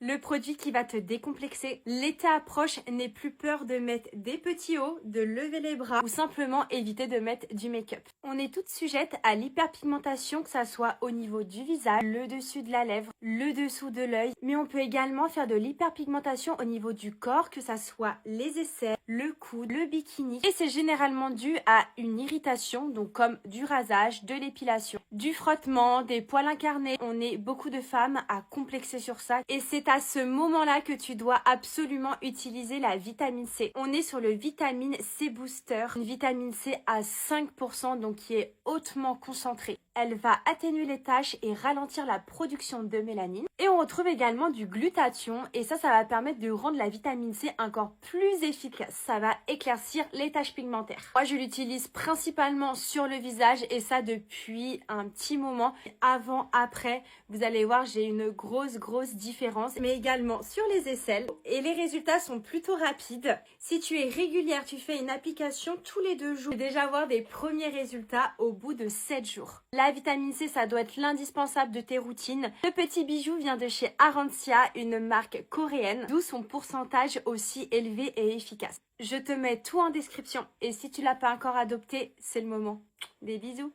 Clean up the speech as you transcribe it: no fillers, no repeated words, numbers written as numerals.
Le produit qui va te décomplexer. L'été approche, n'aie plus peur de mettre des petits hauts, de lever les bras ou simplement éviter de mettre du make-up. On est toutes sujettes à l'hyperpigmentation, que ça soit au niveau du visage, le dessus de la lèvre, le dessous de l'œil, mais on peut également faire de l'hyperpigmentation au niveau du corps, que ça soit les aisselles, le coude, le bikini. Et c'est généralement dû à une irritation, donc comme du rasage, de l'épilation, du frottement, des poils incarnés. On est beaucoup de femmes à complexer sur ça et c'est à ce moment-là que tu dois absolument utiliser la vitamine C. On est sur le vitamine C Booster, une vitamine C à 5%, donc qui est hautement concentrée. Elle va atténuer les taches et ralentir la production de mélanine. Et on retrouve également du glutathion et ça va permettre de rendre la vitamine C encore plus efficace. Ça va éclaircir les taches pigmentaires. Moi, je l'utilise principalement sur le visage et ça depuis un petit moment. Avant, après, vous allez voir, j'ai une grosse différence. Mais également sur les aisselles et les résultats sont plutôt rapides. Si tu es régulière, tu fais une application tous les 2 jours, tu vas déjà voir des premiers résultats au bout de 7 jours. La vitamine C, ça doit être l'indispensable de tes routines. Ce petit bijou vient de chez Arancia, une marque coréenne, d'où son pourcentage aussi élevé et efficace. Je te mets tout en description et si tu l'as pas encore adopté, c'est le moment. Des bisous.